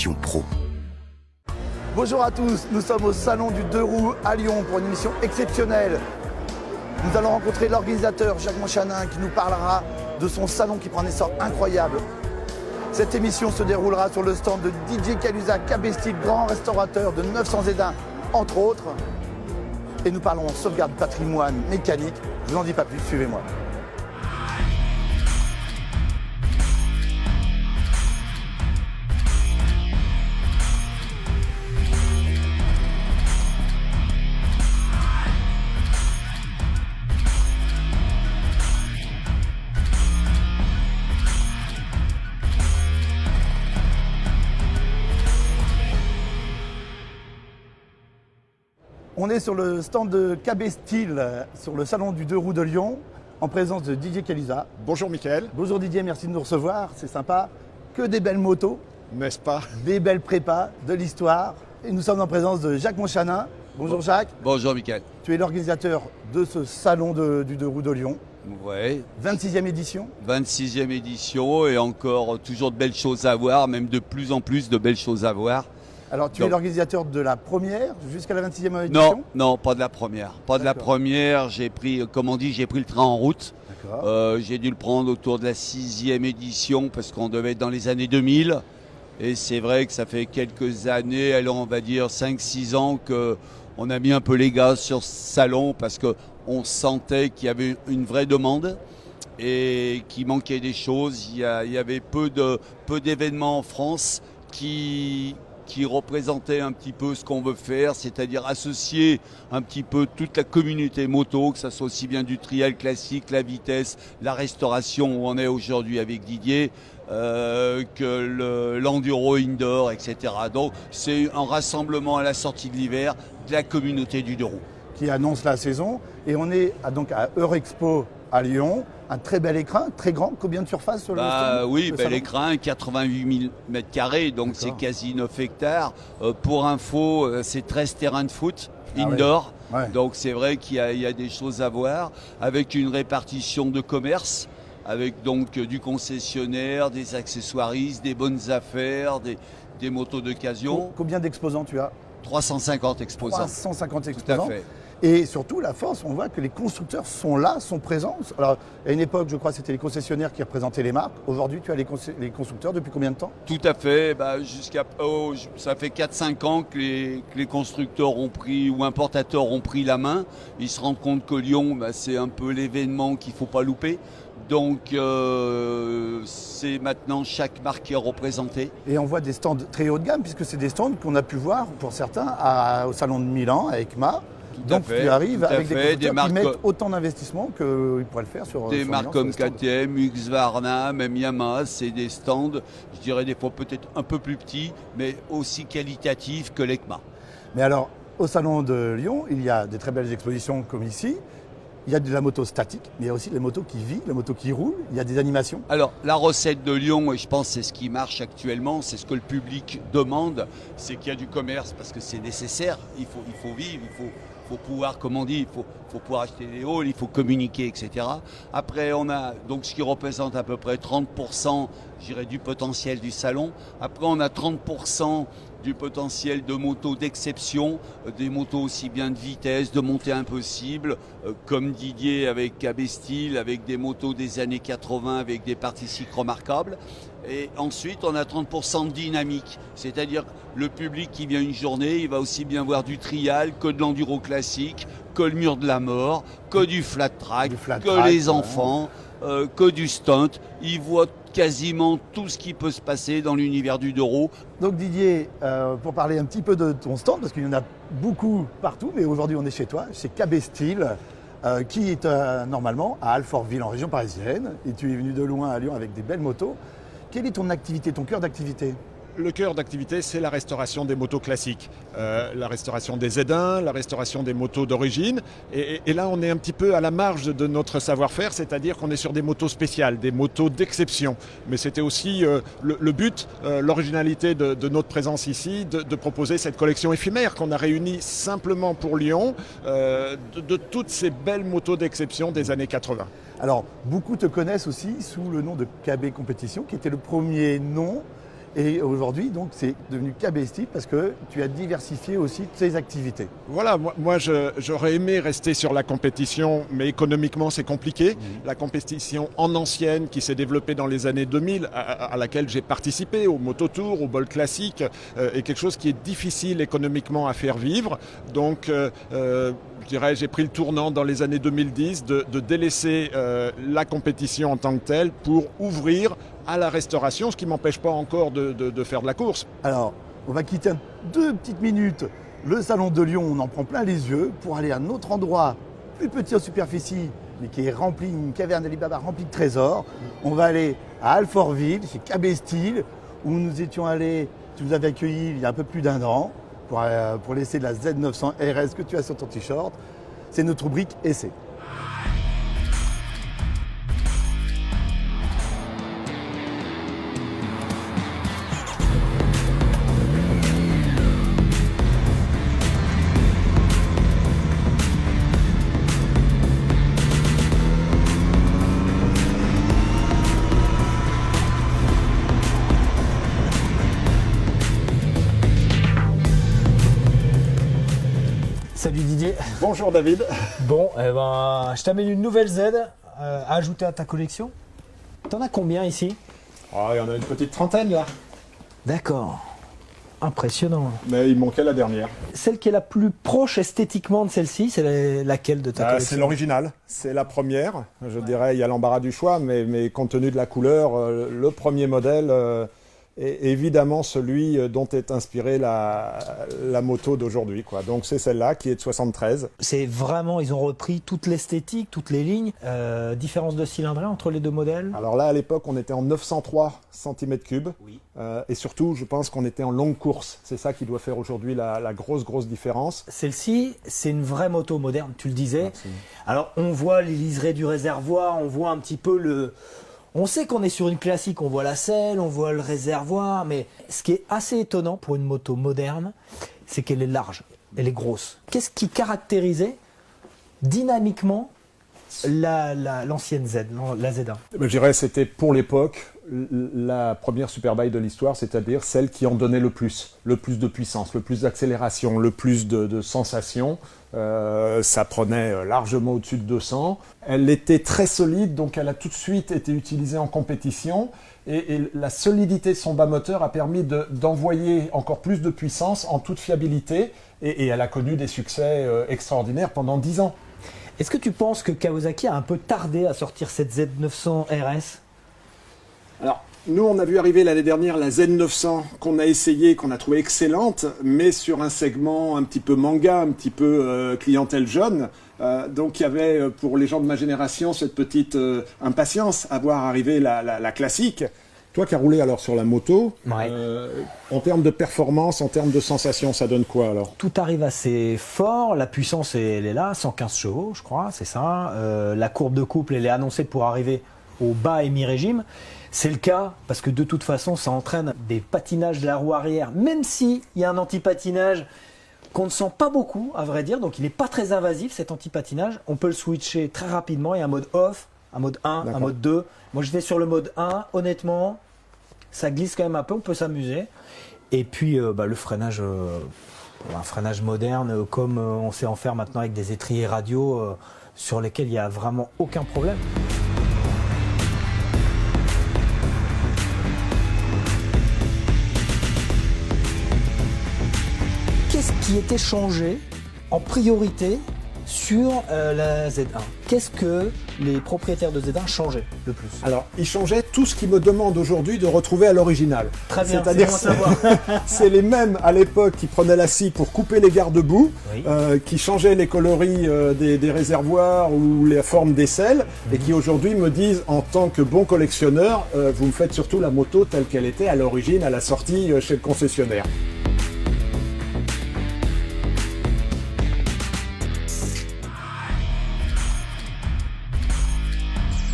compétition pro. Bonjour à tous, nous sommes au Salon du Deux Roues à Lyon pour une émission exceptionnelle. Nous allons rencontrer l'organisateur Jacques Monchanin qui nous parlera de son salon qui prend un essor incroyable. Cette émission se déroulera sur le stand de Didier Caluza, Cabestil, grand restaurateur de 900 Édins, entre autres. Et nous parlons sauvegarde patrimoine mécanique. Je vous en dis pas plus, suivez-moi. On est sur le stand de Cabestil, sur le salon du Deux Roues de Lyon, en présence de Didier Caluza. Bonjour Mickaël. Bonjour Didier, merci de nous recevoir, c'est sympa. Que des belles motos, N'est-ce pas? des belles prépas, de l'histoire. Et nous sommes en présence de Jacques Monchanin. Bonjour Jacques. Bonjour Mickaël. Tu es l'organisateur de ce salon du Deux Roues de Lyon. Ouais. 26e édition. 26e édition et encore toujours de belles choses à voir, même de plus en plus de belles choses à voir. Alors tu es l'organisateur de la première jusqu'à la 26e édition? Non, pas de la première. Pas de la première, j'ai pris, comme on dit, j'ai pris le train en route. J'ai dû le prendre autour de la 6e édition parce qu'on devait être dans les années 2000. Et c'est vrai que ça fait quelques années, alors on va dire 5-6 ans qu'on a mis un peu les gaz sur ce salon parce qu'on sentait qu'il y avait une vraie demande et qu'il manquait des choses. Il y avait peu d'événements en France qui représentait un petit peu ce qu'on veut faire, c'est-à-dire associer un petit peu toute la communauté moto, que ça soit aussi bien du trial classique, la vitesse, la restauration où on est aujourd'hui avec Didier, que l'enduro indoor, etc. Donc c'est un rassemblement à la sortie de l'hiver de la communauté du deux roues. Qui annonce la saison. Et on est donc à Eurexpo à Lyon. Un très bel écrin, très grand. Combien de surface sur le stand? Oui, bel écrin, 88 000 m², donc c'est quasi 9 hectares. Pour info, c'est 13 terrains de foot indoor. Ouais. Donc c'est vrai qu'il y a des choses à voir, avec une répartition de commerce, avec donc du concessionnaire, des accessoiristes, des bonnes affaires, des motos d'occasion. Combien d'exposants tu as? 350 exposants. 350 exposants. Tout à fait. Et surtout, la force, on voit que les constructeurs sont là, sont présents. Alors, à une époque, je crois, c'était les concessionnaires qui représentaient les marques. Aujourd'hui, tu as les constructeurs depuis combien de temps? Tout à fait. Ça fait 4-5 ans que les constructeurs ont pris, ou importateurs ont pris la main. Ils se rendent compte que Lyon, c'est un peu l'événement qu'il ne faut pas louper. Donc, c'est maintenant chaque marque qui est représentée. Et on voit des stands très haut de gamme, puisque c'est des stands qu'on a pu voir, pour certains, au Salon de Milan, avec EICMA. Donc tu arrives avec des constructeurs qui mettent autant d'investissement qu'ils pourraient le faire sur des marques comme KTM, Husqvarna, même Yamaha, c'est des stands, je dirais des fois peut-être un peu plus petits, mais aussi qualitatifs que l'EICMA. Mais alors, au Salon de Lyon, il y a des très belles expositions comme ici. Il y a de la moto statique, mais il y a aussi la moto qui vit, la moto qui roule, il y a des animations. Alors, la recette de Lyon, et je pense que c'est ce qui marche actuellement, c'est ce que le public demande, c'est qu'il y a du commerce parce que c'est nécessaire, il faut vivre, il faut pouvoir, comme on dit, il faut pouvoir acheter des halls, il faut communiquer, etc. Après, on a donc ce qui représente à peu près 30%, je dirais, du potentiel du salon. Après, on a 30% du potentiel de motos d'exception, des motos aussi bien de vitesse, de montée impossible, comme Didier avec Cabestil, avec des motos des années 80, avec des parties cycles remarquables. Et ensuite, on a 30% de dynamique, c'est-à-dire le public qui vient une journée, il va aussi bien voir du trial que de l'enduro classique, que le mur de la mort, que du flat track, les enfants, que du stunt. Il voit quasiment tout ce qui peut se passer dans l'univers du deux roues. Donc Didier, pour parler un petit peu de ton stand, parce qu'il y en a beaucoup partout, mais aujourd'hui on est chez toi, chez Cabestil, qui est normalement à Alfortville en région parisienne, et tu es venu de loin à Lyon avec des belles motos. Quelle est ton activité, ton cœur d'activité? Le cœur d'activité, c'est la restauration des motos classiques. La restauration des Édins, la restauration des motos d'origine. Et là, on est un petit peu à la marge de notre savoir-faire, c'est-à-dire qu'on est sur des motos spéciales, des motos d'exception. Mais c'était aussi le but, l'originalité de notre présence ici, de proposer cette collection éphémère qu'on a réunie simplement pour Lyon, de toutes ces belles motos d'exception des années 80. Alors, beaucoup te connaissent aussi sous le nom de KB Compétition, qui était le premier nom Et aujourd'hui, donc, c'est devenu KB Steel parce que tu as diversifié aussi tes activités. Voilà, moi j'aurais aimé rester sur la compétition, mais économiquement c'est compliqué. La compétition en ancienne qui s'est développée dans les années 2000, à laquelle j'ai participé, au Mototour, au Bol Classique, est quelque chose qui est difficile économiquement à faire vivre. Donc je dirais, j'ai pris le tournant dans les années 2010 de délaisser la compétition en tant que telle pour ouvrir à la restauration, ce qui ne m'empêche pas encore de faire de la course. Alors, on va quitter 2 petites minutes le salon de Lyon, on en prend plein les yeux, pour aller à un autre endroit, plus petit en superficie, mais qui est rempli, une caverne d'Alibaba remplie de trésors. On va aller à Alfortville, chez KB Steel, où nous étions allés, tu nous avais accueillis il y a un peu plus d'1 an, pour laisser la Z900 RS que tu as sur ton t-shirt. C'est notre rubrique essai. Salut Didier. Bonjour David. Bon, je t'amène une nouvelle Z à ajouter à ta collection. T'en as combien ici? Oh, il y en a une petite trentaine là. D'accord. Impressionnant. Mais il manquait la dernière. Celle qui est la plus proche esthétiquement de celle-ci, c'est laquelle de ta collection? C'est l'original, c'est la première. Je dirais, il y a l'embarras du choix, mais compte tenu de la couleur, le premier modèle est évidemment celui dont est inspirée la moto d'aujourd'hui, quoi. Donc c'est celle-là qui est de 73. C'est vraiment, ils ont repris toute l'esthétique, toutes les lignes. Différence de cylindrée entre les deux modèles? Alors là, à l'époque, on était en 903 cm3. Oui. Et surtout, je pense qu'on était en longue course. C'est ça qui doit faire aujourd'hui la grosse différence. Celle-ci, c'est une vraie moto moderne, tu le disais. Absolument. Alors, on voit les liserés du réservoir, on voit un petit peu le... On sait qu'on est sur une classique, on voit la selle, on voit le réservoir, mais ce qui est assez étonnant pour une moto moderne, c'est qu'elle est large, elle est grosse. Qu'est-ce qui caractérisait dynamiquement l'ancienne Z, la Z1? Je dirais que c'était pour l'époque la première Superbike de l'histoire, c'est-à-dire celle qui en donnait le plus de puissance, le plus d'accélération, le plus de sensations. Ça prenait largement au-dessus de 200. Elle était très solide, donc elle a tout de suite été utilisée en compétition. Et la solidité de son bas moteur a permis d'envoyer encore plus de puissance en toute fiabilité. Et elle a connu des succès extraordinaires pendant 10 ans. Est-ce que tu penses que Kawasaki a un peu tardé à sortir cette Z900 RS? Alors, nous, on a vu arriver l'année dernière la Z900 qu'on a essayée, qu'on a trouvée excellente, mais sur un segment un petit peu manga, un petit peu clientèle jeune. Donc, il y avait, pour les gens de ma génération, cette petite impatience à voir arriver la classique. Toi qui as roulé alors sur la moto, Ouais. En termes de performance, en termes de sensation, ça donne quoi alors? Tout arrive assez fort, la puissance elle est là, 115 chevaux je crois, c'est ça. La courbe de couple elle est annoncée pour arriver au bas et mi-régime. C'est le cas parce que de toute façon ça entraîne des patinages de la roue arrière, même s'il y a un anti-patinage qu'on ne sent pas beaucoup à vrai dire, donc il n'est pas très invasif cet anti-patinage. On peut le switcher très rapidement, il y a un mode off, un mode 1, D'accord. un mode 2. Moi j'étais sur le mode 1, honnêtement, ça glisse quand même un peu, on peut s'amuser. Et puis le freinage, un freinage moderne comme on sait en faire maintenant avec des étriers radio sur lesquels il n'y a vraiment aucun problème. Qu'est-ce qui était changé en priorité sur la Z1? Qu'est-ce que les propriétaires de Z1 changeaient le plus? Alors, il changeait tout ce qui me demande aujourd'hui de retrouver à l'original. Très bien, c'est-à-dire c'est bon à savoir. c'est les mêmes à l'époque qui prenaient la scie pour couper les garde-boue, Oui. qui changeaient les coloris des réservoirs ou la forme des selles, et qui aujourd'hui me disent, en tant que bon collectionneur, vous me faites surtout la moto telle qu'elle était à l'origine, à la sortie chez le concessionnaire.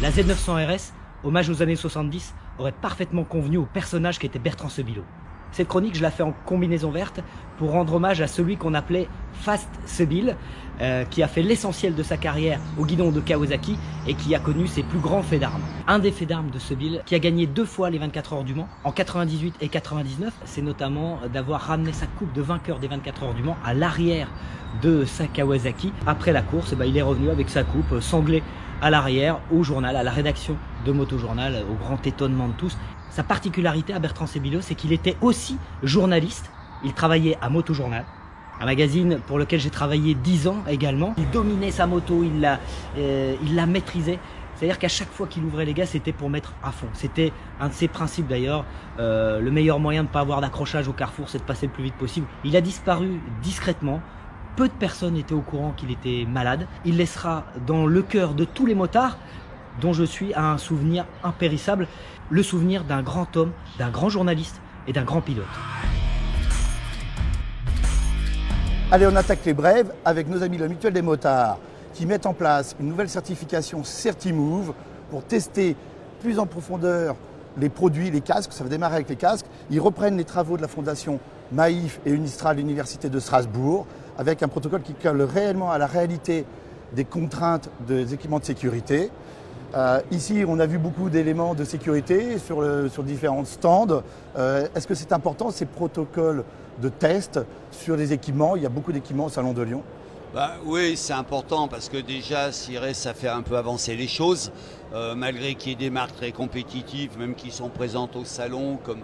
La Z900 RS, hommage aux années 70, aurait parfaitement convenu au personnage qu'était Bertrand Sebillot. Cette chronique, je la fais en combinaison verte pour rendre hommage à celui qu'on appelait Fast Sebil, qui a fait l'essentiel de sa carrière au guidon de Kawasaki et qui a connu ses plus grands faits d'armes. Un des faits d'armes de Sebil, qui a gagné 2 fois les 24 heures du Mans, en 98 et 99, c'est notamment d'avoir ramené sa coupe de vainqueur des 24 heures du Mans à l'arrière de sa Kawasaki. Après la course, il est revenu avec sa coupe sanglée à l'arrière, au journal, à la rédaction de Motojournal, au grand étonnement de tous. Sa particularité à Bertrand Sébillot, c'est qu'il était aussi journaliste. Il travaillait à Motojournal, un magazine pour lequel j'ai travaillé 10 ans également. Il dominait sa moto, il la maîtrisait. C'est-à-dire qu'à chaque fois qu'il ouvrait les gars, c'était pour mettre à fond. C'était un de ses principes d'ailleurs. Le meilleur moyen de ne pas avoir d'accrochage au carrefour, c'est de passer le plus vite possible. Il a disparu discrètement. Peu de personnes étaient au courant qu'il était malade. Il laissera dans le cœur de tous les motards, dont je suis, un souvenir impérissable. Le souvenir d'un grand homme, d'un grand journaliste et d'un grand pilote. Allez, on attaque les brèves avec nos amis de la Mutuelle des motards qui mettent en place une nouvelle certification CertiMove pour tester plus en profondeur les produits, les casques. Ça va démarrer avec les casques. Ils reprennent les travaux de la fondation Maïf et Unistra à l'Université de Strasbourg avec un protocole qui colle réellement à la réalité des contraintes des équipements de sécurité. Ici, on a vu beaucoup d'éléments de sécurité sur différents stands. Est-ce que c'est important, ces protocoles de test sur les équipements? Il y a beaucoup d'équipements au Salon de Lyon. Oui, c'est important parce que déjà, CIRES, ça fait un peu avancer les choses. Malgré qu'il y ait des marques très compétitives, même qui sont présentes au salon, comme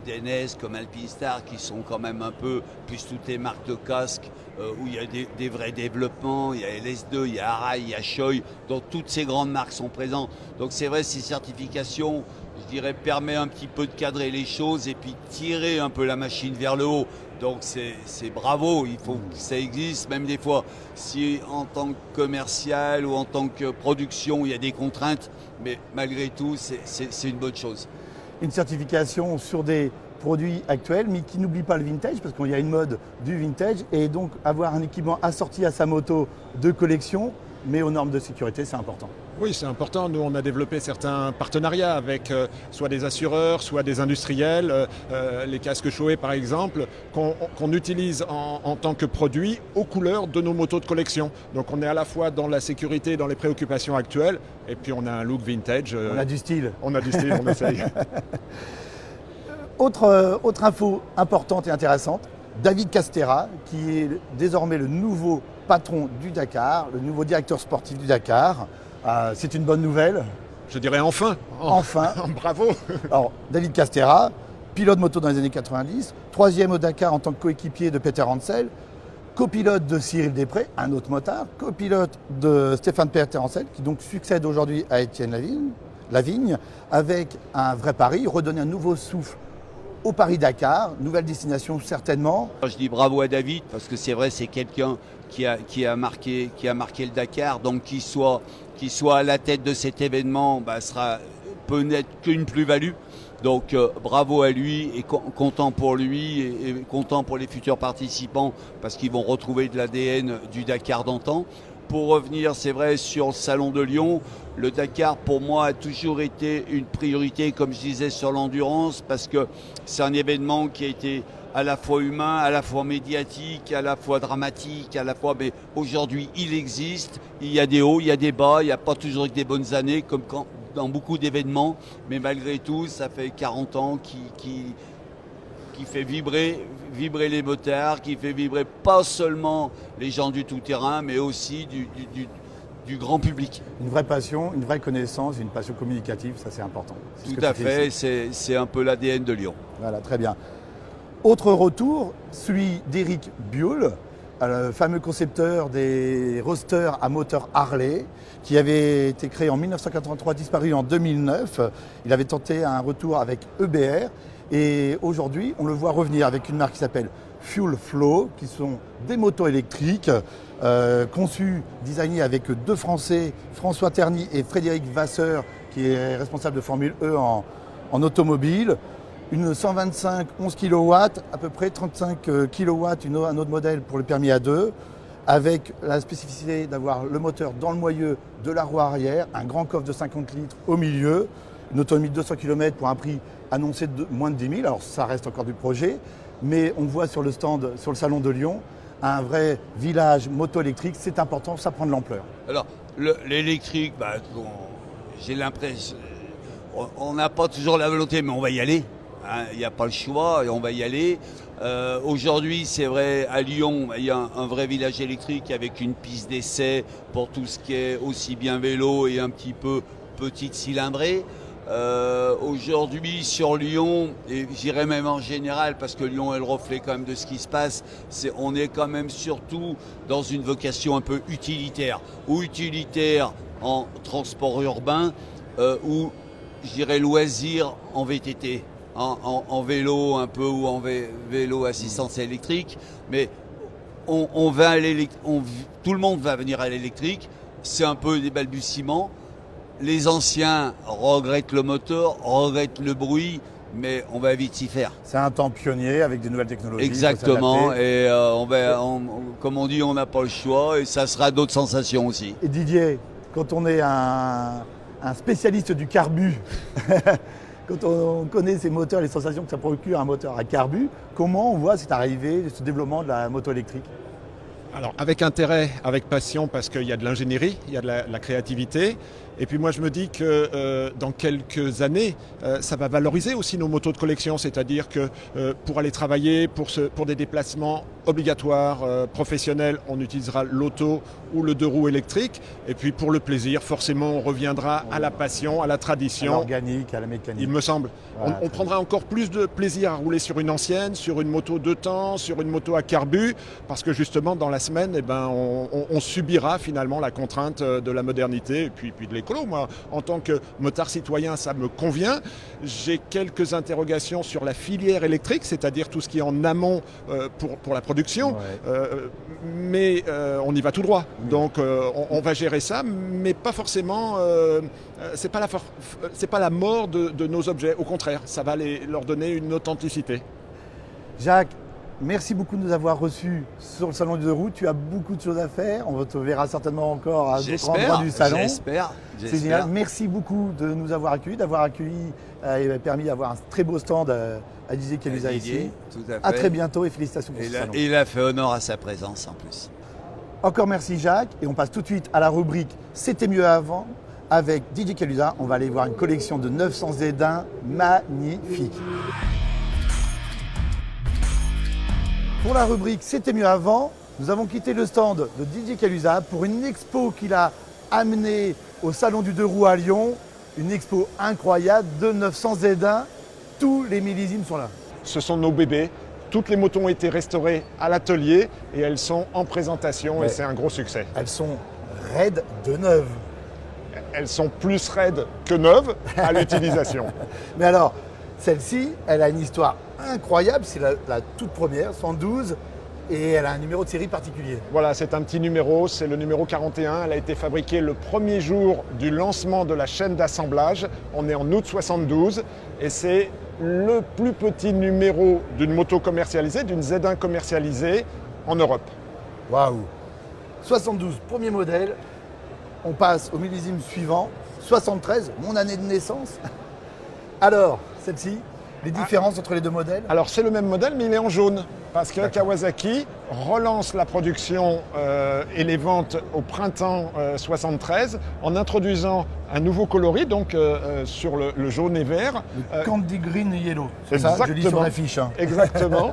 DNS, comme Alpinstar, qui sont quand même un peu, plus toutes les marques de casques, où il y a des vrais développements, il y a LS2, il y a Arai, il y a Shoei, donc toutes ces grandes marques sont présentes. Donc c'est vrai, ces certifications, je dirais, permet un petit peu de cadrer les choses et puis tirer un peu la machine vers le haut. Donc c'est bravo, il faut que ça existe, même des fois, si en tant que commercial ou en tant que production, il y a des contraintes, mais malgré tout, c'est une bonne chose. Une certification sur des produits actuels, mais qui n'oublie pas le vintage, parce qu'il y a une mode du vintage, et donc avoir un équipement assorti à sa moto de collection, mais aux normes de sécurité, c'est important. Oui, c'est important. Nous, on a développé certains partenariats avec soit des assureurs, soit des industriels. Les casques Shoei, par exemple, qu'on utilise en tant que produit aux couleurs de nos motos de collection. Donc, on est à la fois dans la sécurité, dans les préoccupations actuelles, et puis on a un look vintage. On a du style. On a du style, on essaye. Autre info importante et intéressante, David Castera, qui est désormais le nouveau patron du Dakar, le nouveau directeur sportif du Dakar. C'est une bonne nouvelle. Je dirais enfin. Enfin. Bravo. Alors, David Castera, pilote moto dans les années 90, 3e au Dakar en tant que coéquipier de Peter Hansel, copilote de Cyril Després, un autre motard, copilote de Stéphane Peter Hansel, qui donc succède aujourd'hui à Étienne Lavigne, avec un vrai pari, redonner un nouveau souffle au Paris-Dakar, nouvelle destination certainement. Je dis bravo à David parce que c'est vrai, c'est quelqu'un qui a marqué le Dakar, donc qu'il soit à la tête de cet événement, peut n'être qu'une plus-value. Donc bravo à lui et content pour lui et content pour les futurs participants parce qu'ils vont retrouver de l'ADN du Dakar d'antan. Pour revenir, c'est vrai, sur le Salon de Lyon, le Dakar, pour moi, a toujours été une priorité, comme je disais, sur l'endurance, parce que c'est un événement qui a été à la fois humain, à la fois médiatique, à la fois dramatique, mais aujourd'hui, il existe. Il y a des hauts, il y a des bas, il n'y a pas toujours que des bonnes années, comme dans beaucoup d'événements, mais malgré tout, ça fait 40 ans qui fait vibrer les motards, qui fait vibrer pas seulement les gens du tout-terrain, mais aussi du grand public. Une vraie passion, une vraie connaissance, une passion communicative, ça c'est important. Tout à fait, c'est un peu l'ADN de Lyon. Voilà, très bien. Autre retour, celui d'Éric Buol, le fameux concepteur des rosters à moteur Harley, qui avait été créé en 1983, disparu en 2009. Il avait tenté un retour avec EBR. Et aujourd'hui, on le voit revenir avec une marque qui s'appelle Fuel Flow, qui sont des motos électriques, conçues, designées avec deux Français, François Terny et Frédéric Vasseur, qui est responsable de Formule E en automobile. Une 125 11 kW, à peu près 35 kW, un autre modèle pour le permis A2, avec la spécificité d'avoir le moteur dans le moyeu de la roue arrière, un grand coffre de 50 litres au milieu, une autonomie de 200 km pour un prix annoncé de moins de 10 000. Alors ça reste encore du projet, mais on voit sur le stand, sur le salon de Lyon, un vrai village moto électrique. C'est important, ça prend de l'ampleur. Alors, l'électrique, j'ai l'impression, on n'a pas toujours la volonté, mais on va y aller. Il n'y a pas le choix et on va y aller. Aujourd'hui, c'est vrai, à Lyon, il y a un vrai village électrique avec une piste d'essai pour tout ce qui est aussi bien vélo et un petit peu petite cylindrée. Aujourd'hui, sur Lyon, et j'irais même en général, parce que Lyon est le reflet quand même de ce qui se passe, on est quand même surtout dans une vocation un peu utilitaire, ou utilitaire en transport urbain, ou je dirais loisir en VTT. En vélo un peu ou en vélo assistance électrique, mais on va à tout le monde va venir à l'électrique, c'est un peu des balbutiements. Les anciens regrettent le moteur, regrettent le bruit, mais on va vite s'y faire. C'est un temps pionnier avec des nouvelles technologies. Exactement, et comme on dit, on n'a pas le choix et ça sera d'autres sensations aussi. Et Didier, quand on est un spécialiste du carbu, quand on connaît ces moteurs, les sensations que ça procure un moteur à carbu, comment on voit cette arrivée, ce développement de la moto électrique ? Alors avec intérêt, avec passion, parce qu'il y a de l'ingénierie, il y a de la créativité. Et puis moi je me dis que dans quelques années, ça va valoriser aussi nos motos de collection, c'est-à-dire que pour aller travailler, pour des déplacements obligatoires, professionnels, on utilisera l'auto ou le 2 roues électrique. Et puis pour le plaisir, forcément on reviendra à la passion, à la tradition. À l'organique, à la mécanique. Il me semble. Voilà, on prendra encore plus de plaisir à rouler sur une ancienne, sur une moto 2 temps, sur une moto à carbu, parce que justement dans la semaine, on subira finalement la contrainte de la modernité et puis de l'écolo. Moi, en tant que motard citoyen, ça me convient. J'ai quelques interrogations sur la filière électrique, c'est-à-dire tout ce qui est en amont pour la production, mais on y va tout droit. Donc on va gérer ça, mais pas forcément. C'est pas la mort de nos objets. Au contraire, ça va leur donner une authenticité. Jacques, merci beaucoup de nous avoir reçus sur le salon du 2 roues. Tu as beaucoup de choses à faire. On te verra certainement encore à d'autres endroits du salon. J'espère. C'est génial. Merci beaucoup de nous avoir accueillis, d'avoir accueilli et permis d'avoir un très beau stand à Didier Caluza ici. Tout à fait. À très bientôt et félicitations pour ce salon. Il a fait honneur à sa présence en plus. Encore merci Jacques. Et on passe tout de suite à la rubrique C'était mieux avant avec Didier Caluza. On va aller voir une collection de 900 Z1 magnifique. Pour la rubrique C'était mieux avant, nous avons quitté le stand de Didier Caluza pour une expo qu'il a amenée au salon du 2 roues à Lyon. Une expo incroyable de 900 Z1. Tous les millésimes sont là. Ce sont nos bébés. Toutes les motos ont été restaurées à l'atelier et elles sont en présentation et c'est un gros succès. Elles sont raides de neuves. Elles sont plus raides que neuves à l'utilisation. Mais alors, celle-ci, elle a une histoire incroyable. C'est la toute première, 112, et elle a un numéro de série particulier. Voilà, c'est un petit numéro, c'est le numéro 41. Elle a été fabriquée le premier jour du lancement de la chaîne d'assemblage. On est en août 72 et c'est le plus petit numéro d'une moto commercialisée, d'une Z1 commercialisée en Europe. Waouh! 72, premier modèle. On passe au millésime suivant, 73, mon année de naissance. Alors, celle-ci, les différences entre les deux modèles? Alors c'est le même modèle mais il est en jaune parce que Kawasaki relance la production et les ventes au printemps 73 en introduisant un nouveau coloris donc sur le jaune et vert. Le Candy Green Yellow, c'est ça? Je lis sur l'affiche. Hein. Exactement.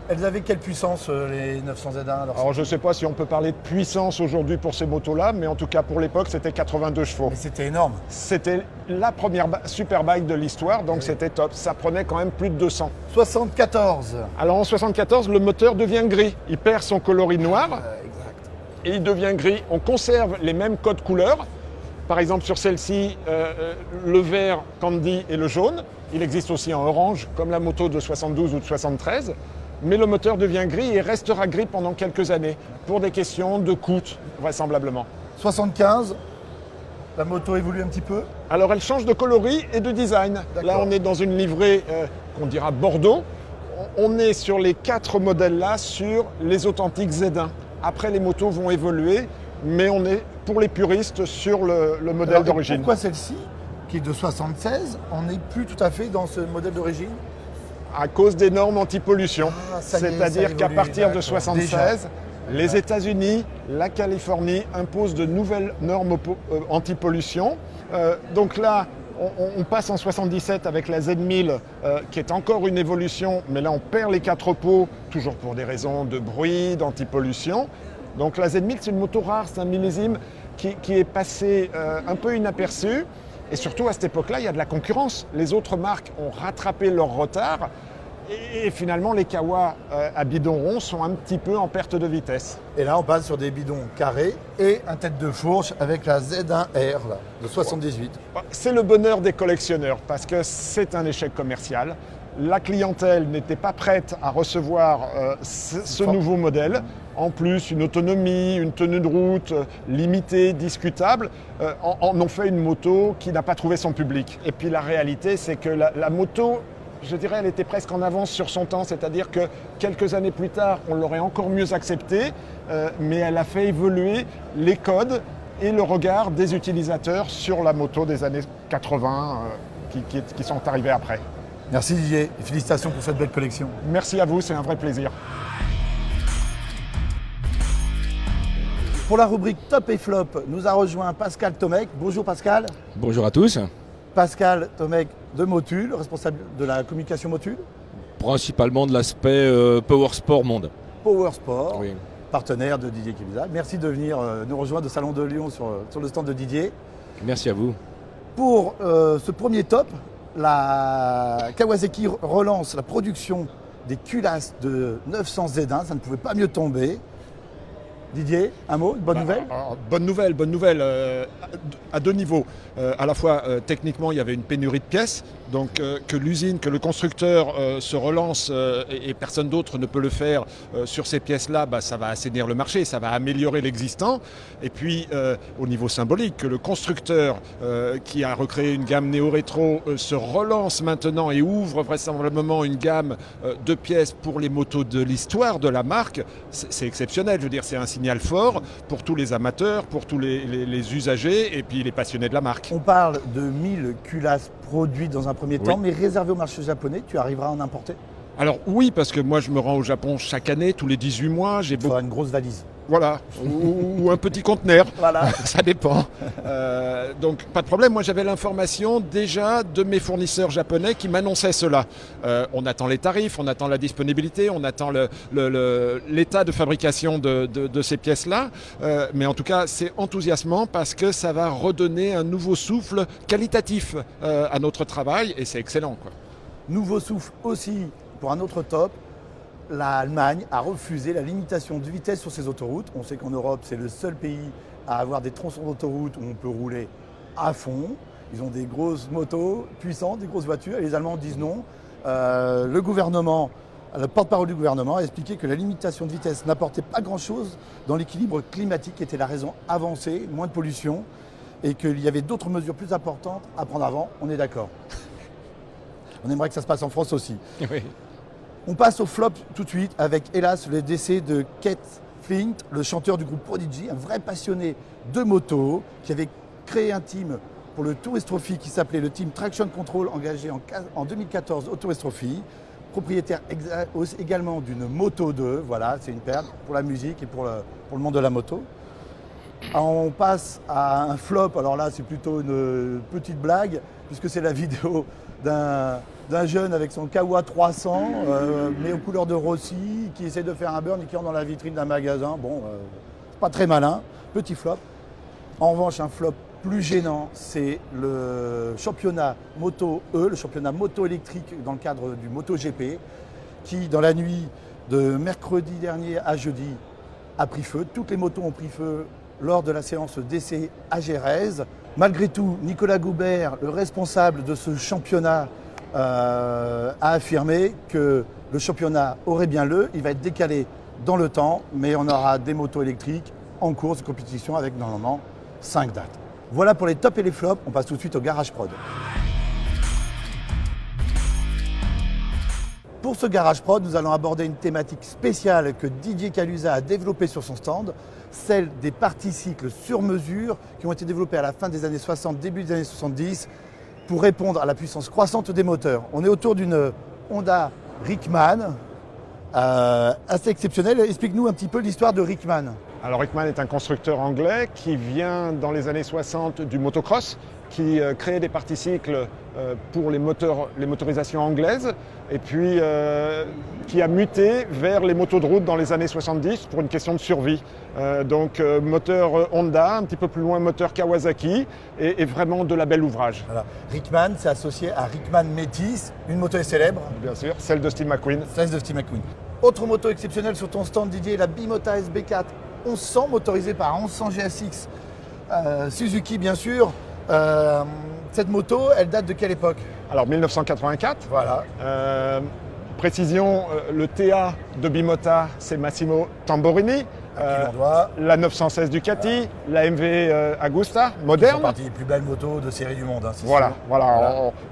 Elles avaient quelle puissance les 900 Z1 Alors je ne sais pas si on peut parler de puissance aujourd'hui pour ces motos-là, mais en tout cas pour l'époque c'était 82 chevaux. Mais c'était énorme. C'était la première superbike de l'histoire, donc c'était top. Ça prenait quand même plus de 200. 74. Alors en 74, le moteur devient gris. Il perd son coloris noir Exact. et il devient gris. On conserve les mêmes codes couleurs. Par exemple sur celle-ci, le vert Candy et le jaune. Il existe aussi en orange, comme la moto de 72 ou de 73. Mais le moteur devient gris et restera gris pendant quelques années, pour des questions de coût, vraisemblablement. 75, la moto évolue un petit peu. Alors elle change de coloris et de design. Là on est dans une livrée qu'on dira Bordeaux. On est sur les 4 modèles-là sur les authentiques Z1. Après les motos vont évoluer, mais on est pour les puristes sur le modèle d'origine. Pourquoi celle-ci qui est de 76. On n'est plus tout à fait dans ce modèle d'origine. À cause des normes anti-pollution. Ça y est, ça C'est-à-dire a qu'à évolué, partir de d'accord. 76, les États-Unis, la Californie imposent de nouvelles normes anti-pollution. Donc là, on passe en 77 avec la Z1000 qui est encore une évolution, mais là on perd les 4 pots, toujours pour des raisons de bruit, d'anti-pollution. Donc la Z1000 c'est une moto rare, c'est un millésime qui est passé un peu inaperçu. Et surtout à cette époque-là, il y a de la concurrence. Les autres marques ont rattrapé leur retard et finalement les Kawa à bidon rond sont un petit peu en perte de vitesse. Et là, on passe sur des bidons carrés et un tête de fourche avec la Z1R là, de 78. C'est le bonheur des collectionneurs parce que c'est un échec commercial. La clientèle n'était pas prête à recevoir ce nouveau modèle. En plus, une autonomie, une tenue de route limitée, discutable, en ont fait une moto qui n'a pas trouvé son public. Et puis la réalité, c'est que la moto, je dirais, elle était presque en avance sur son temps, c'est-à-dire que quelques années plus tard, on l'aurait encore mieux acceptée, mais elle a fait évoluer les codes et le regard des utilisateurs sur la moto des années 80 qui sont arrivés après. Merci Didier et félicitations pour cette belle collection. Merci à vous, c'est un vrai plaisir. Pour la rubrique Top et Flop, nous a rejoint Pascal Tomec. Bonjour Pascal. Bonjour à tous. Pascal Tomec de Motul, responsable de la communication Motul. Principalement de l'aspect Power Sport Monde. Power Sport, Oui. partenaire de Didier Kibza. Merci de venir nous rejoindre au Salon de Lyon sur le stand de Didier. Merci à vous. Pour ce premier top, la Kawasaki relance la production des culasses de 900 Z1, ça ne pouvait pas mieux tomber. Didier, un mot, une bonne nouvelle ? Bonne nouvelle, à deux niveaux. À la fois, techniquement, il y avait une pénurie de pièces, donc que l'usine, que le constructeur se relance et personne d'autre ne peut le faire sur ces pièces-là, ça va assainir le marché, ça va améliorer l'existant. Et puis, au niveau symbolique, que le constructeur qui a recréé une gamme néo-rétro se relance maintenant et ouvre vraisemblablement une gamme de pièces pour les motos de l'histoire de la marque, c'est exceptionnel. Je veux dire, c'est un signal fort pour tous les amateurs, pour tous les usagers et puis les passionnés de la marque. On parle de 1000 culasses produites dans un premier temps, mais réservées au marché japonais, tu arriveras à en importer ? Alors oui, parce que moi je me rends au Japon chaque année, tous les 18 mois. Il faudra une grosse valise. Voilà, ou un petit conteneur, Voilà. Ça dépend. Donc pas de problème, moi j'avais l'information déjà de mes fournisseurs japonais qui m'annonçaient cela. On attend les tarifs, on attend la disponibilité, on attend l'état de fabrication de ces pièces-là. Mais en tout cas c'est enthousiasmant parce que ça va redonner un nouveau souffle qualitatif à notre travail et c'est excellent, quoi. Nouveau souffle aussi pour un autre top. L'Allemagne a refusé la limitation de vitesse sur ses autoroutes. On sait qu'en Europe, c'est le seul pays à avoir des tronçons d'autoroute où on peut rouler à fond. Ils ont des grosses motos puissantes, des grosses voitures, et les Allemands disent non. Le gouvernement, le porte-parole du gouvernement a expliqué que la limitation de vitesse n'apportait pas grand-chose dans l'équilibre climatique, qui était la raison avancée, moins de pollution, et qu'il y avait d'autres mesures plus importantes à prendre avant. On est d'accord. On aimerait que ça se passe en France aussi. Oui. On passe au flop tout de suite avec, hélas, le décès de Keith Flint, le chanteur du groupe Prodigy, un vrai passionné de moto, qui avait créé un team pour le Tourist Trophy qui s'appelait le team Traction Control, engagé en 2014 au Tourist Trophy, propriétaire également d'une Moto 2, voilà, c'est une perle pour la musique et pour le monde de la moto. Alors, on passe à un flop, alors là c'est plutôt une petite blague, puisque c'est la vidéo d'un jeune avec son Kawa 300, mais aux couleurs de Rossi, qui essaie de faire un burn et qui entre dans la vitrine d'un magasin. Bon, c'est pas très malin, petit flop. En revanche, un flop plus gênant, c'est le championnat Moto E, le championnat moto électrique dans le cadre du MotoGP, qui dans la nuit de mercredi dernier à jeudi a pris feu. Toutes les motos ont pris feu lors de la séance d'essai à Gérèse. Malgré tout, Nicolas Goubert, le responsable de ce championnat, a affirmé que le championnat aurait bien lieu. Il va être décalé dans le temps, mais on aura des motos électriques en course de compétition avec normalement 5 dates. Voilà pour les tops et les flops. On passe tout de suite au Garage Prod. Pour ce Garage Prod, nous allons aborder une thématique spéciale que Didier Calusa a développée sur son stand, celle des parties cycles sur mesure qui ont été développées à la fin des années 60, début des années 70, pour répondre à la puissance croissante des moteurs. On est autour d'une Honda Rickman, assez exceptionnelle. Explique-nous un petit peu l'histoire de Rickman. Alors Rickman est un constructeur anglais qui vient dans les années 60 du motocross, qui créait des participles pour les motorisations anglaises et puis qui a muté vers les motos de route dans les années 70 pour une question de survie. Donc moteur Honda, un petit peu plus loin moteur Kawasaki et vraiment de la belle ouvrage. Voilà. Rickman, c'est associé à Rickman Métis, une moto célèbre. Bien sûr, celle de Steve McQueen. Celle de Steve McQueen. Autre moto exceptionnelle sur ton stand, Didier, la Bimota SB4 1100, motorisée par 1100 GSX Suzuki, bien sûr. Cette moto, elle date de quelle époque? Alors 1984. Voilà. Précision, le TA de Bimota, c'est Massimo Tamborini. La 916 Ducati, la MV Agusta, moderne. C'est partie des plus belles motos de série du monde. Hein, voilà.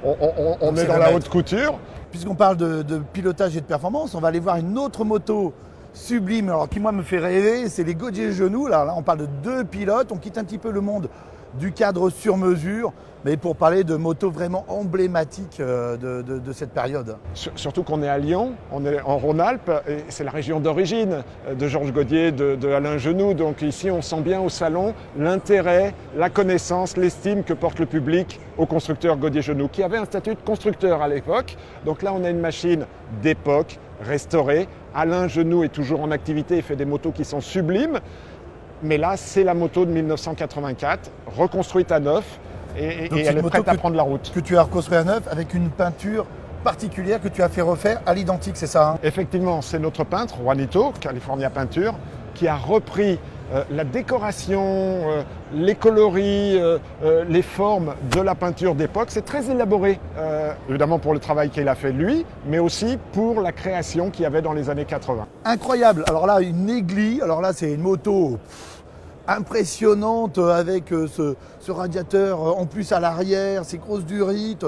On est dans la haute couture. Puisqu'on parle de pilotage et de performance, on va aller voir une autre moto sublime, alors qui moi me fait rêver, c'est les Godier Genoux. Là, on parle de 2 pilotes, on quitte un petit peu le monde du cadre sur mesure, mais pour parler de motos vraiment emblématiques de cette période. Surtout qu'on est à Lyon, on est en Rhône-Alpes, et c'est la région d'origine de Georges Godier, de Alain Genoux. Donc ici, on sent bien au salon l'intérêt, la connaissance, l'estime que porte le public au constructeur Godier Genoux, qui avait un statut de constructeur à l'époque. Donc là, on a une machine d'époque, restaurée. Alain Genoux est toujours en activité et fait des motos qui sont sublimes. Mais là, c'est la moto de 1984, reconstruite à neuf, et elle est prête à prendre la route. Que tu as reconstruite à neuf avec une peinture particulière que tu as fait refaire à l'identique, c'est ça, hein? Effectivement, c'est notre peintre, Juanito, California Peinture, qui a repris la décoration, les coloris, les formes de la peinture d'époque. C'est très élaboré, évidemment pour le travail qu'il a fait lui, mais aussi pour la création qu'il y avait dans les années 80. Incroyable. Alors là, une Negli, alors là c'est une moto impressionnante avec ce radiateur en plus à l'arrière, ces grosses durites.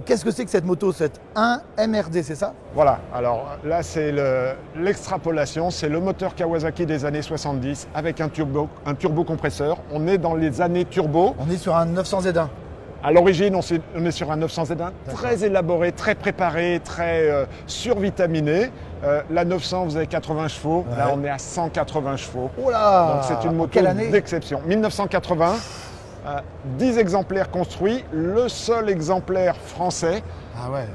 Qu'est-ce que c'est que cette moto, cette 1 MRD, c'est ça? Voilà, alors là c'est l'extrapolation, c'est le moteur Kawasaki des années 70 avec un turbo compresseur. On est dans les années turbo. On est sur un 900 Z1. À l'origine, on est sur un 900 Z1 très élaboré, très préparé, très survitaminé. La 900, vous avez 80 chevaux. Ouais. Là, on est à 180 chevaux. Oh là! Donc c'est une moto d'exception. 1980. 10 exemplaires construits, le seul exemplaire français. Ah ouais,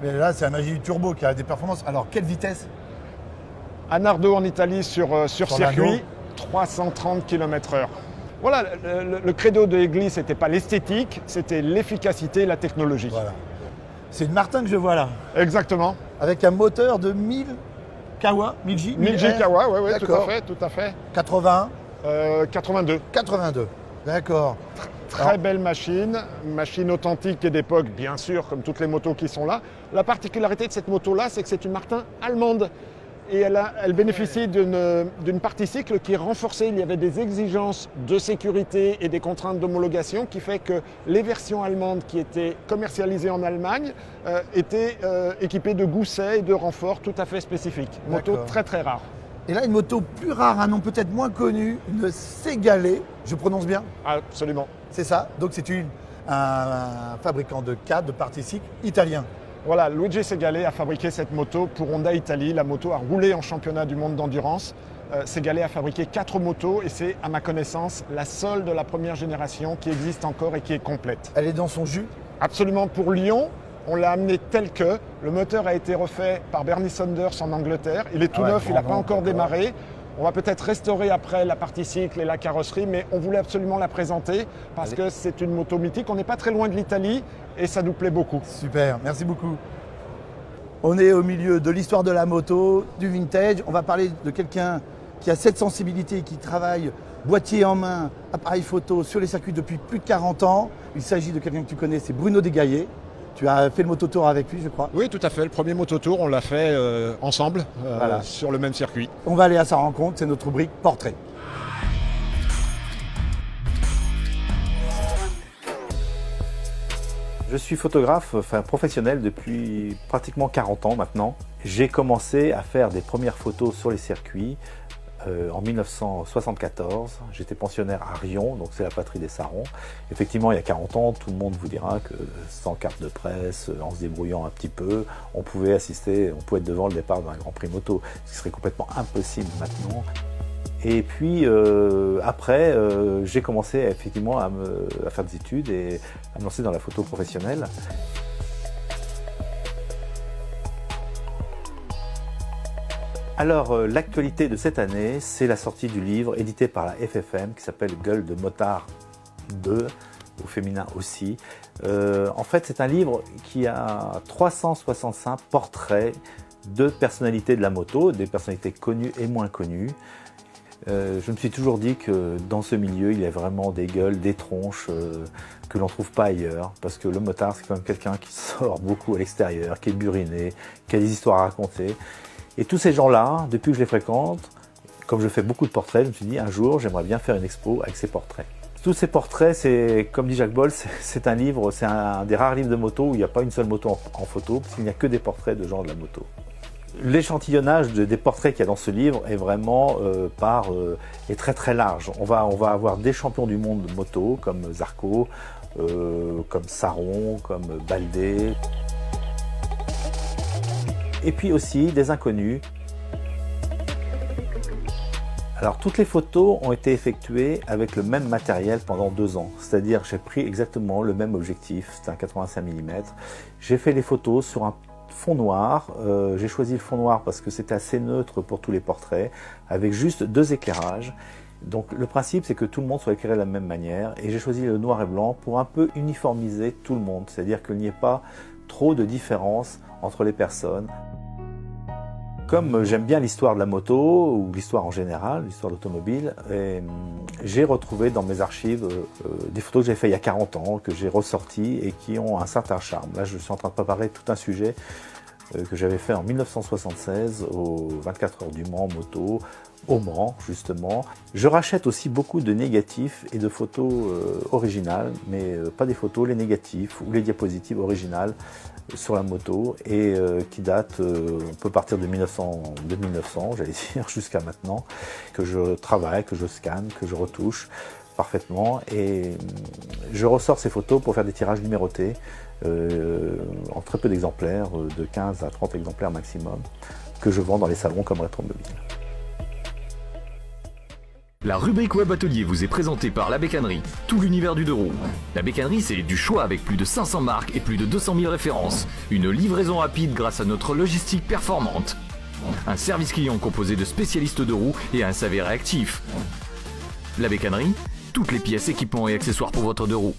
mais là c'est la magie du turbo qui a des performances. Alors quelle vitesse? À Nardo en Italie sur circuit, 330 km/h. Voilà, le credo de Egli, c'était pas l'esthétique, c'était l'efficacité et la technologie. Voilà. C'est une Martin que je vois là. Exactement. Avec un moteur de 1000 Kawa, 1000J 1000J Kawa, oui, tout à fait. 81 82. 82. D'accord. Très belle machine authentique et d'époque, bien sûr, comme toutes les motos qui sont là. La particularité de cette moto-là, c'est que c'est une Martin allemande. Et elle bénéficie d'une partie cycle qui est renforcée. Il y avait des exigences de sécurité et des contraintes d'homologation qui fait que les versions allemandes qui étaient commercialisées en Allemagne étaient équipées de goussets et de renforts tout à fait spécifiques. Moto très très rare. Et là, une moto plus rare, un nom peut-être moins connu, une Segale, je prononce bien? Absolument. C'est ça, donc c'est un fabricant de cadres, de parties cycles italien. Voilà, Luigi Segale a fabriqué cette moto pour Honda Italie. La moto a roulé en championnat du monde d'endurance. Segale a fabriqué 4 motos et c'est, à ma connaissance, la seule de la première génération qui existe encore et qui est complète. Elle est dans son jus? Absolument. Pour Lyon, on l'a amené tel que. Le moteur a été refait par Bernie Saunders en Angleterre. Il est tout neuf, il n'a pas encore démarré. On va peut-être restaurer après la partie cycle et la carrosserie, mais on voulait absolument la présenter parce que c'est une moto mythique. On n'est pas très loin de l'Italie et ça nous plaît beaucoup. Super, merci beaucoup. On est au milieu de l'histoire de la moto, du vintage. On va parler de quelqu'un qui a cette sensibilité, qui travaille boîtier en main, appareil photo sur les circuits depuis plus de 40 ans. Il s'agit de quelqu'un que tu connais, c'est Bruno Desgaillés. Tu as fait le mototour avec lui, je crois. Oui, tout à fait. Le premier mototour, on l'a fait ensemble, sur le même circuit. On va aller à sa rencontre, c'est notre rubrique Portrait. Je suis photographe professionnel depuis pratiquement 40 ans maintenant. J'ai commencé à faire des premières photos sur les circuits en 1974. J'étais pensionnaire à Riom, donc c'est la patrie des sarons. Effectivement, il y a 40 ans, tout le monde vous dira que sans carte de presse, en se débrouillant un petit peu, on pouvait être devant le départ d'un Grand Prix moto, ce qui serait complètement impossible maintenant. Et puis après, j'ai commencé effectivement à faire des études et à me lancer dans la photo professionnelle. Alors, l'actualité de cette année, c'est la sortie du livre édité par la FFM qui s'appelle Gueule de motard 2, au féminin aussi. En fait, c'est un livre qui a 365 portraits de personnalités de la moto, des personnalités connues et moins connues. Je me suis toujours dit que dans ce milieu, il y a vraiment des gueules, des tronches que l'on ne trouve pas ailleurs. Parce que le motard, c'est quand même quelqu'un qui sort beaucoup à l'extérieur, qui est buriné, qui a des histoires à raconter. Et tous ces gens-là, depuis que je les fréquente, comme je fais beaucoup de portraits, je me suis dit un jour, j'aimerais bien faire une expo avec ces portraits. Tous ces portraits, c'est, comme dit Jacques Boll, c'est un livre, c'est un des rares livres de moto où il n'y a pas une seule moto en photo, parce qu'il n'y a que des portraits de gens de la moto. L'échantillonnage des portraits qu'il y a dans ce livre est vraiment est très très large. On va avoir des champions du monde de moto, comme Zarco, comme Saron, comme Baldé. Et puis aussi des inconnus. Alors toutes les photos ont été effectuées avec le même matériel pendant 2 ans. C'est-à-dire j'ai pris exactement le même objectif, c'était un 85 mm. J'ai fait les photos sur un fond noir. J'ai choisi le fond noir parce que c'était assez neutre pour tous les portraits, avec juste 2 éclairages. Donc le principe c'est que tout le monde soit éclairé de la même manière. Et j'ai choisi le noir et blanc pour un peu uniformiser tout le monde. C'est-à-dire qu'il n'y ait pas trop de différence entre les personnes. Comme j'aime bien l'histoire de la moto, ou l'histoire en général, l'histoire de l'automobile, j'ai retrouvé dans mes archives des photos que j'ai faites il y a 40 ans, que j'ai ressorties et qui ont un certain charme. Là, je suis en train de préparer tout un sujet que j'avais fait en 1976 aux 24 heures du Mans moto, au Mans justement. Je rachète aussi beaucoup de négatifs et de photos originales, mais pas des photos, les négatifs ou les diapositives originales sur la moto et qui datent, on peut partir de 1900, j'allais dire, jusqu'à maintenant, que je travaille, que je scanne, que je retouche parfaitement et je ressors ces photos pour faire des tirages numérotés en très peu d'exemplaires, de 15 à 30 exemplaires maximum, que je vends dans les salons comme Rétromobile. La rubrique Web Atelier vous est présentée par La Bécannerie, tout l'univers du 2 roues. La Bécannerie, c'est du choix avec plus de 500 marques et plus de 200 000 références. Une livraison rapide grâce à notre logistique performante. Un service client composé de spécialistes 2 roues et un SAV réactif. La Bécannerie, toutes les pièces, équipements et accessoires pour votre 2 roues.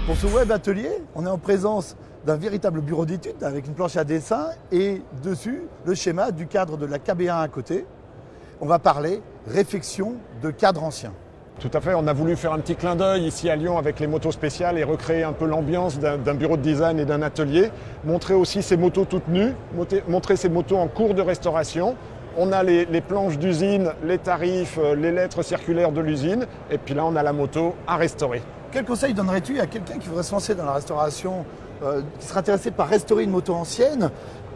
Pour ce web atelier, on est en présence d'un véritable bureau d'études avec une planche à dessin et dessus le schéma du cadre de la KB1 à côté. On va parler réfection de cadre ancien. Tout à fait, on a voulu faire un petit clin d'œil ici à Lyon avec les motos spéciales et recréer un peu l'ambiance d'un bureau de design et d'un atelier. Montrer aussi ces motos toutes nues, montrer ces motos en cours de restauration. On a les planches d'usine, les tarifs, les lettres circulaires de l'usine et puis là on a la moto à restaurer. Quel conseil donnerais-tu à quelqu'un qui voudrait se lancer dans la restauration, qui serait intéressé par restaurer une moto ancienne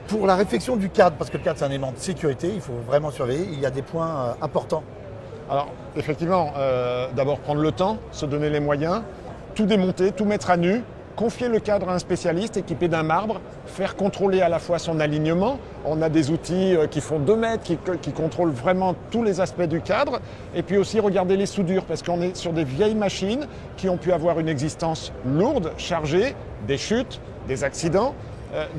pour la réfection du cadre? Parce que le cadre c'est un élément de sécurité, il faut vraiment surveiller, il y a des points importants. Alors effectivement, d'abord prendre le temps, se donner les moyens, tout démonter, tout mettre à nu, confier le cadre à un spécialiste équipé d'un marbre, faire contrôler à la fois son alignement. On a des outils qui font 2 mètres, qui contrôlent vraiment tous les aspects du cadre. Et puis aussi regarder les soudures, parce qu'on est sur des vieilles machines qui ont pu avoir une existence lourde, chargée, des chutes, des accidents.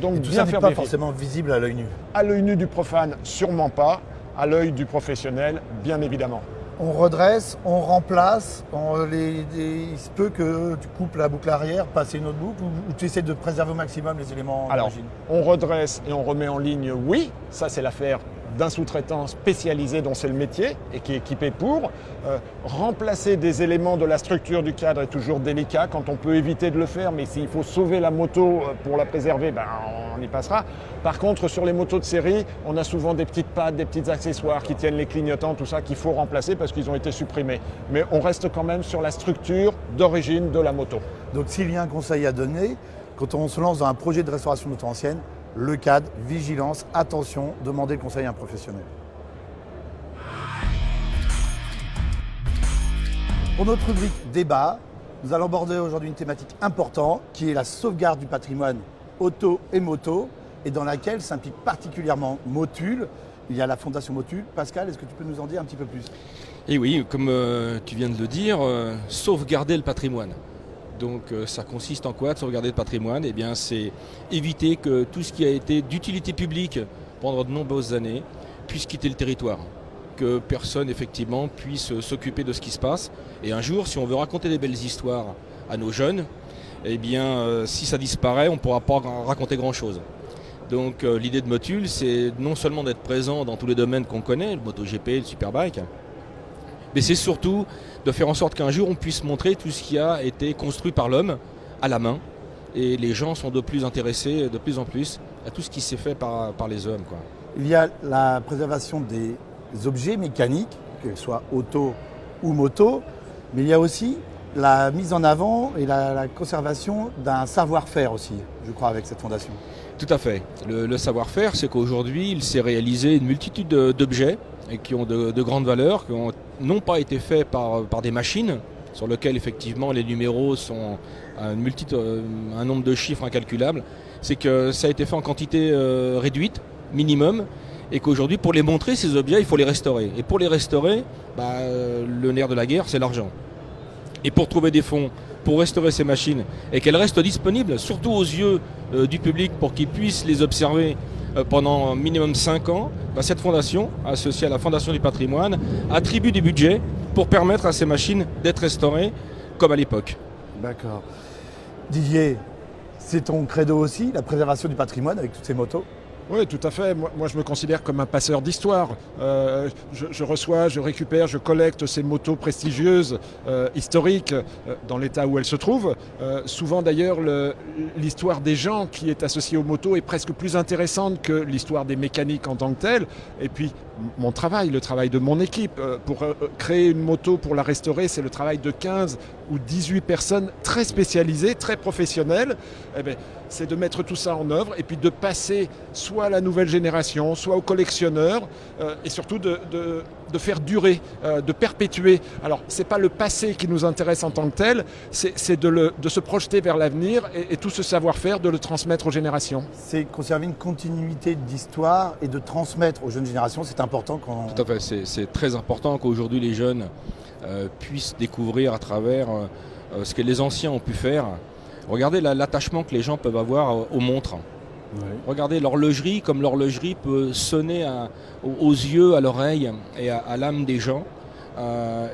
Donc et tout bien ça n'est faire pas vérifier. forcément visible à l'œil nu. À l'œil nu du profane, sûrement pas. À l'œil du professionnel, bien évidemment. On redresse, on remplace, il se peut que tu coupes la boucle arrière, passer une autre boucle, ou tu essaies de préserver au maximum les éléments d'origine. On redresse et on remet en ligne, oui, ça c'est l'affaire d'un sous-traitant spécialisé dont c'est le métier et qui est équipé pour. Remplacer des éléments de la structure du cadre est toujours délicat quand on peut éviter de le faire, mais s'il faut sauver la moto pour la préserver, ben, on y passera. Par contre, sur les motos de série, on a souvent des petites pattes, des petits accessoires qui tiennent les clignotants, tout ça qu'il faut remplacer parce qu'ils ont été supprimés. Mais on reste quand même sur la structure d'origine de la moto. Donc s'il y a un conseil à donner, quand on se lance dans un projet de restauration d'auto ancienne, le cadre, vigilance, attention, demandez le conseil à un professionnel. Pour notre rubrique débat, nous allons aborder aujourd'hui une thématique importante qui est la sauvegarde du patrimoine auto et moto et dans laquelle s'implique particulièrement Motul. Il y a la fondation Motul. Pascal, est-ce que tu peux nous en dire un petit peu plus ? Et oui, comme tu viens de le dire, sauvegarder le patrimoine. Donc ça consiste en quoi de sauvegarder le patrimoine ? Eh bien c'est éviter que tout ce qui a été d'utilité publique pendant de nombreuses années puisse quitter le territoire. Que personne effectivement puisse s'occuper de ce qui se passe. Et un jour, si on veut raconter des belles histoires à nos jeunes, eh bien si ça disparaît, on ne pourra pas raconter grand-chose. Donc l'idée de Motul, c'est non seulement d'être présent dans tous les domaines qu'on connaît, le MotoGP, le Superbike, mais c'est surtout de faire en sorte qu'un jour on puisse montrer tout ce qui a été construit par l'homme à la main. Et les gens sont de plus intéressés, de plus en plus, à tout ce qui s'est fait par les hommes, quoi. Il y a la préservation des objets mécaniques, que ce soit auto ou moto, mais il y a aussi la mise en avant et la conservation d'un savoir-faire aussi, je crois, avec cette fondation. Tout à fait. Le savoir-faire, c'est qu'aujourd'hui, il s'est réalisé une multitude d'objets et qui ont de grandes valeurs, qui n'ont pas été faits par des machines, sur lesquelles effectivement les numéros sont un nombre de chiffres incalculable. C'est que ça a été fait en quantité réduite, minimum, et qu'aujourd'hui, pour les montrer, ces objets, il faut les restaurer. Et pour les restaurer, le nerf de la guerre, c'est l'argent. Et pour trouver des fonds, pour restaurer ces machines, et qu'elles restent disponibles, surtout aux yeux du public, pour qu'ils puissent les observer pendant minimum 5 ans, cette fondation, associée à la Fondation du patrimoine, attribue des budgets pour permettre à ces machines d'être restaurées comme à l'époque. D'accord. Didier, c'est ton credo aussi, la préservation du patrimoine avec toutes ces motos ? Oui, tout à fait. Moi, je me considère comme un passeur d'histoire. Je reçois, je récupère, je collecte ces motos prestigieuses, historiques, dans l'état où elles se trouvent. Souvent, d'ailleurs, l'histoire des gens qui est associée aux motos est presque plus intéressante que l'histoire des mécaniques en tant que telle. Et puis, mon travail, le travail de mon équipe, pour créer une moto, pour la restaurer, c'est le travail de 15 ou 18 personnes très spécialisées, très professionnelles. Eh bien, c'est de mettre tout ça en œuvre et puis de passer soit à la nouvelle génération, soit aux collectionneurs et surtout de faire durer, de perpétuer. Alors, ce n'est pas le passé qui nous intéresse en tant que tel, c'est de se projeter vers l'avenir et tout ce savoir-faire, de le transmettre aux générations. C'est conserver une continuité d'histoire et de transmettre aux jeunes générations, c'est important quand... Tout à fait, c'est très important qu'aujourd'hui les jeunes puissent découvrir à travers ce que les anciens ont pu faire. Regardez l'attachement que les gens peuvent avoir aux montres. Oui. Regardez l'horlogerie, comme l'horlogerie peut sonner aux yeux, à l'oreille et à l'âme des gens.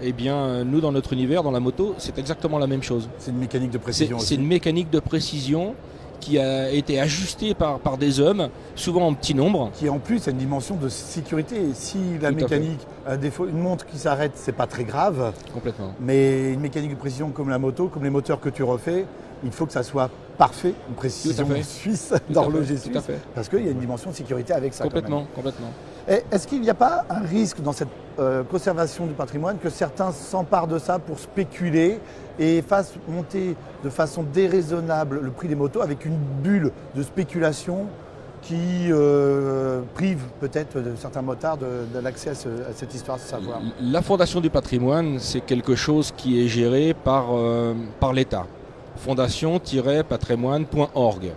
Eh bien, nous, dans notre univers, dans la moto, c'est exactement la même chose. C'est une mécanique de précision aussi. C'est une mécanique de précision qui a été ajustée par des hommes, souvent en petit nombre. Qui en plus a une dimension de sécurité. Si la mécanique a défaut, une montre qui s'arrête, c'est pas très grave. Complètement. Mais une mécanique de précision comme la moto, comme les moteurs que tu refais, il faut que ça soit parfait, une précision suisse, d'horloger suisse, parce qu'il y a une dimension de sécurité avec ça. Complètement. Et est-ce qu'il n'y a pas un risque dans cette conservation du patrimoine que certains s'emparent de ça pour spéculer et fassent monter de façon déraisonnable le prix des motos avec une bulle de spéculation qui prive peut-être de certains motards de l'accès à cette histoire de savoir? La Fondation du patrimoine, c'est quelque chose qui est géré par l'État. Fondation-patrimoine.org,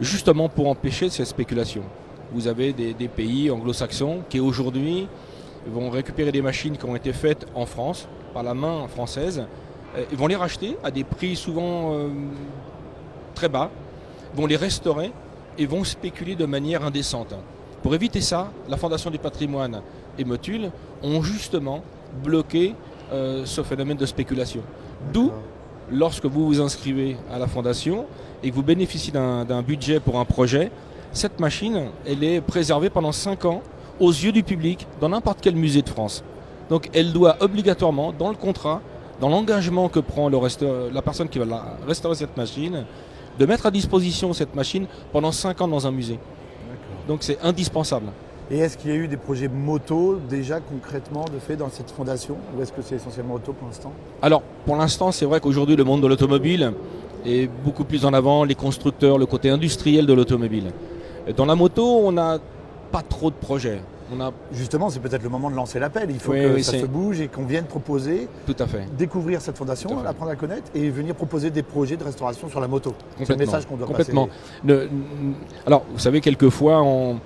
justement pour empêcher cette spéculation. Vous avez des pays anglo-saxons qui aujourd'hui vont récupérer des machines qui ont été faites en France, par la main française, et vont les racheter à des prix souvent très bas, vont les restaurer et vont spéculer de manière indécente. Pour éviter ça, la Fondation du patrimoine et Motul ont justement bloqué ce phénomène de spéculation. D'où, lorsque vous vous inscrivez à la Fondation et que vous bénéficiez d'un budget pour un projet, cette machine, elle est préservée pendant 5 ans aux yeux du public dans n'importe quel musée de France. Donc elle doit obligatoirement, dans le contrat, dans l'engagement que prend la personne qui va restaurer cette machine, de mettre à disposition cette machine pendant 5 ans dans un musée. Donc c'est indispensable. Et est-ce qu'il y a eu des projets moto déjà concrètement de fait dans cette fondation, ou est-ce que c'est essentiellement auto pour l'instant? Alors pour l'instant, c'est vrai qu'aujourd'hui le monde de l'automobile est beaucoup plus en avant, les constructeurs, le côté industriel de l'automobile. Dans la moto, on n'a pas trop de projets. Justement, c'est peut-être le moment de lancer l'appel. Il faut Oui, que oui, ça se bouge et qu'on vienne proposer, Tout à fait. découvrir cette fondation, Tout à fait. apprendre à connaître et venir proposer des projets de restauration sur la moto. C'est le Complètement. message qu'on doit Complètement. passer. Alors, vous savez, quelquefois, on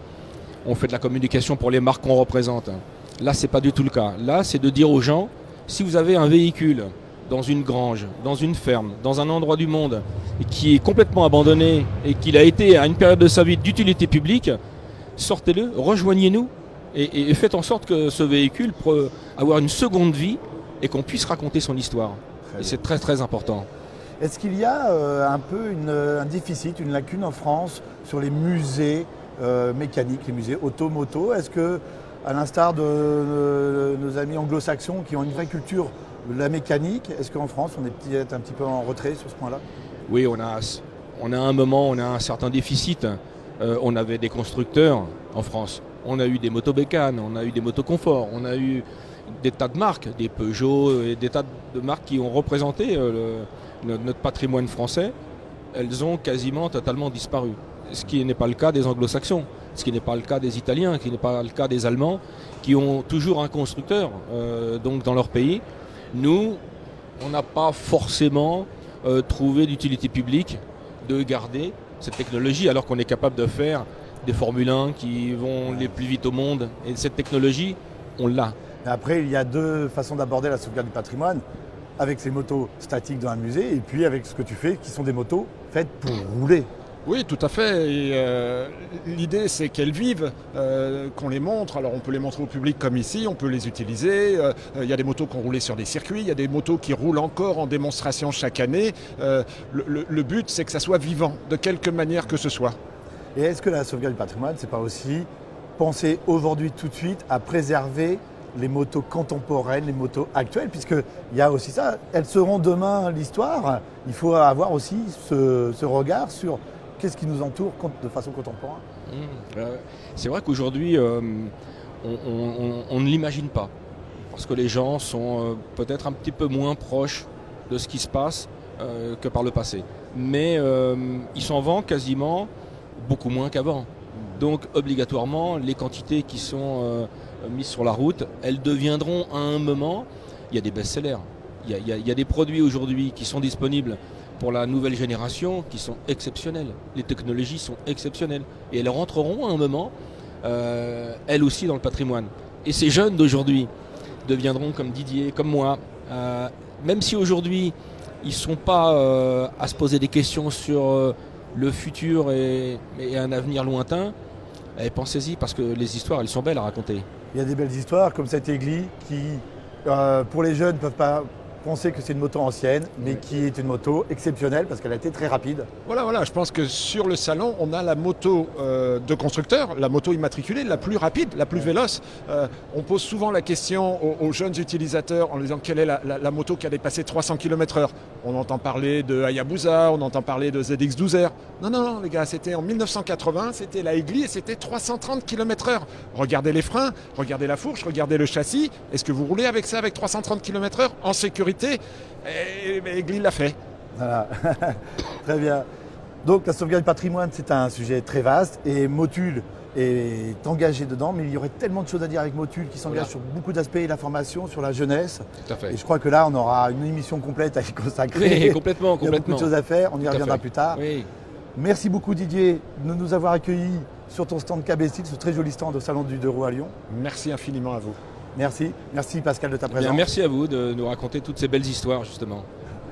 fait de la communication pour les marques qu'on représente. Là, c'est pas du tout le cas. Là, c'est de dire aux gens, si vous avez un véhicule dans une grange, dans une ferme, dans un endroit du monde, et qui est complètement abandonné et qu'il a été à une période de sa vie d'utilité publique, sortez-le, rejoignez-nous et faites en sorte que ce véhicule puisse avoir une seconde vie et qu'on puisse raconter son histoire. Et c'est très très important. Est-ce qu'il y a un peu un déficit, une lacune en France sur les musées mécaniques, les musées auto-moto? Est-ce que, à l'instar de nos amis anglo-saxons qui ont une vraie culture de la mécanique, est-ce qu'en France on est peut-être un petit peu en retrait sur ce point-là? Oui, on a un moment, on a un certain déficit. On avait des constructeurs en France. On a eu des motos bécanes, on a eu des motos confort, on a eu des tas de marques, des Peugeot et des tas de marques qui ont représenté notre patrimoine français. Elles ont quasiment totalement disparu. Ce qui n'est pas le cas des anglo-saxons, ce qui n'est pas le cas des Italiens, ce qui n'est pas le cas des Allemands, qui ont toujours un constructeur donc dans leur pays. Nous, on n'a pas forcément trouvé d'utilité publique de garder cette technologie alors qu'on est capable de faire des Formule 1 qui vont les plus vite au monde. Et cette technologie, on l'a. Mais après, il y a deux façons d'aborder la sauvegarde du patrimoine, avec ces motos statiques dans un musée et puis avec ce que tu fais, qui sont des motos faites pour rouler. Oui, tout à fait. Et, l'idée, c'est qu'elles vivent, qu'on les montre. Alors, on peut les montrer au public comme ici, on peut les utiliser. Il y a des motos qui ont roulé sur des circuits, il y a des motos qui roulent encore en démonstration chaque année. Le but, c'est que ça soit vivant, de quelque manière que ce soit. Et est-ce que la sauvegarde du patrimoine, c'est pas aussi penser aujourd'hui tout de suite à préserver les motos contemporaines, les motos actuelles, puisqu'il y a aussi ça, elles seront demain l'histoire. Il faut avoir aussi ce regard sur qu'est-ce qui nous entoure de façon contemporaine. C'est vrai qu'aujourd'hui, on ne l'imagine pas, parce que les gens sont peut-être un petit peu moins proches de ce qui se passe que par le passé. Mais ils s'en vendent quasiment beaucoup moins qu'avant. Donc obligatoirement, les quantités qui sont mises sur la route, elles deviendront à un moment, il y a des best-sellers. Il y a des produits aujourd'hui qui sont disponibles pour la nouvelle génération qui sont exceptionnels. Les technologies sont exceptionnelles. Et elles rentreront à un moment, elles aussi, dans le patrimoine. Et ces jeunes d'aujourd'hui deviendront comme Didier, comme moi. Même si aujourd'hui, ils ne sont pas à se poser des questions sur le futur et un avenir lointain, pensez-y, parce que les histoires, elles sont belles à raconter. Il y a des belles histoires, comme cette Egli, qui, pour les jeunes, ne peuvent pas penser que c'est une moto ancienne, mais qui est une moto exceptionnelle parce qu'elle a été très rapide. Voilà, je pense que sur le salon, on a la moto de constructeur, la moto immatriculée, la plus rapide, la plus véloce. On pose souvent la question aux jeunes utilisateurs en leur disant quelle est la moto qui a dépassé 300 km/h. On entend parler de Hayabusa, on entend parler de ZX12R. Non, les gars, c'était en 1980, c'était la Egli et c'était 330 km/h. Regardez les freins, regardez la fourche, regardez le châssis. Est-ce que vous roulez avec ça avec 330 km/h en sécurité? Et Egli l'a fait. Voilà, très bien. Donc la sauvegarde du patrimoine, c'est un sujet très vaste et Motul est engagé dedans, mais il y aurait tellement de choses à dire avec Motul qui s'engage sur beaucoup d'aspects, la formation, sur la jeunesse. Tout à fait. Et je crois que là, on aura une émission complète à y consacrer. Oui, complètement. Il y a beaucoup de choses à faire, on y reviendra plus tard. Oui. Merci beaucoup Didier de nous avoir accueillis sur ton stand KB Style, ce très joli stand au Salon du Deux Roues à Lyon. Merci infiniment à vous. Merci Pascal de ta présence. Bien, merci à vous de nous raconter toutes ces belles histoires justement.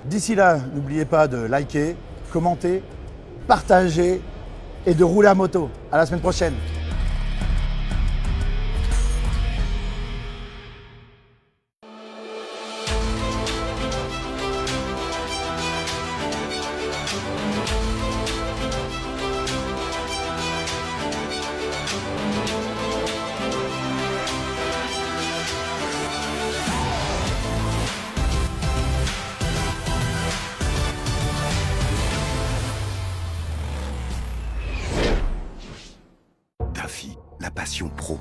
D'ici là, n'oubliez pas de liker, commenter, partager et de rouler à moto. À la semaine prochaine. DAFI, la passion pro.